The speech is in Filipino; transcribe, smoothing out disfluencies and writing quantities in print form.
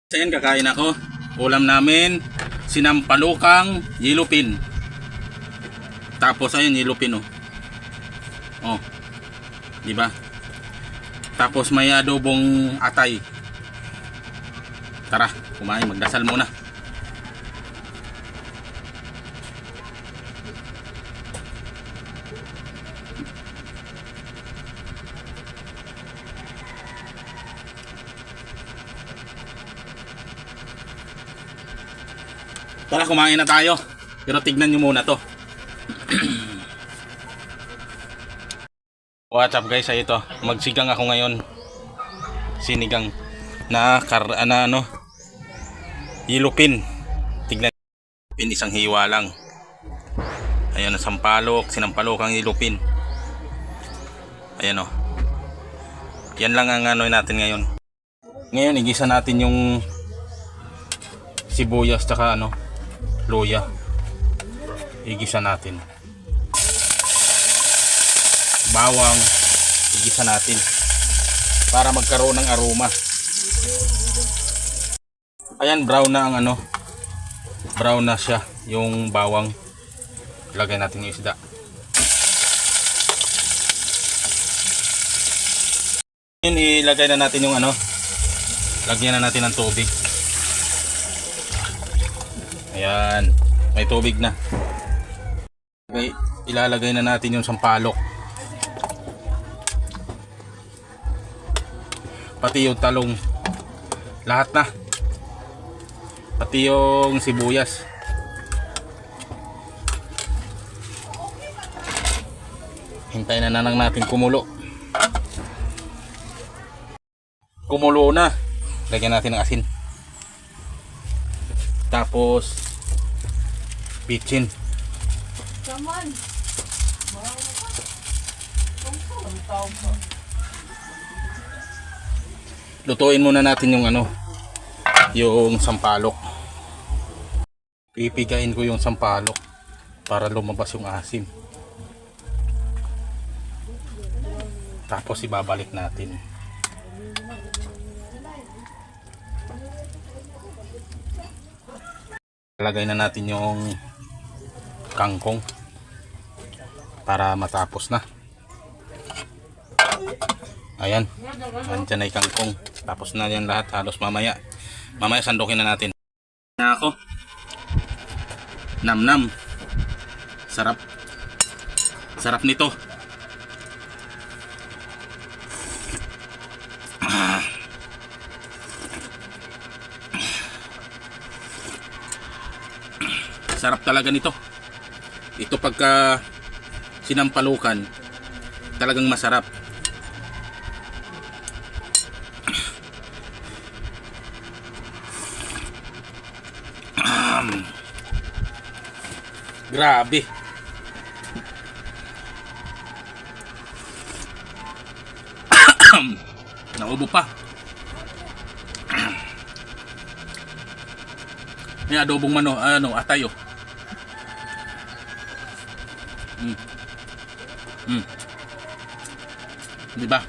Ayan, kakain ako. Ulam namin, sinampalukang yellowfin. Tapos ayun, yellowfin oh. Oh. 'Di ba? Tapos may adobong atay. Tara, kumain, magdasal muna. Tara, kumain na tayo. Pero tignan nyo muna to. What's up guys, ay ito. Magsigang ako ngayon. Sinigang na yellowfin. Tignan. Isang hiwa lang. Ayan, sampalok, sinampalok ang yellowfin. Ayan o. Yan lang ang natin ngayon. Ngayon, igisa natin yung sibuyas tsaka luya. Igisa natin. Bawang, igisa natin para magkaroon ng aroma. Ayan, brown na ang brown na siya yung bawang. Lagay natin yung isda. Ngayon, ilagay na natin yung lagyan na natin ng tubig. Ayan, may tubig na. Okay, ilalagay na natin yung sampalok. Pati yung talong. Lahat na. Pati yung sibuyas. Hintayin na lang natin kumulo. Kumulo na. Lagyan natin ng asin. Tapos bitchin. Lutuin muna natin yung yung sampalok. Pipigain ko yung sampalok para lumabas yung asim. Tapos ibabalik natin. Lagay na natin yung kangkong para matapos na. Ayan, andyan ay kangkong. Tapos na yan lahat, halos mamaya sandukin na natin. Na ako. Nam-nam. Sarap. Sarap nito. Sarap talaga nito. Ito pagka sinampalukan, talagang masarap. Grabe. Naubo pa. May adobong atay oh. Diba?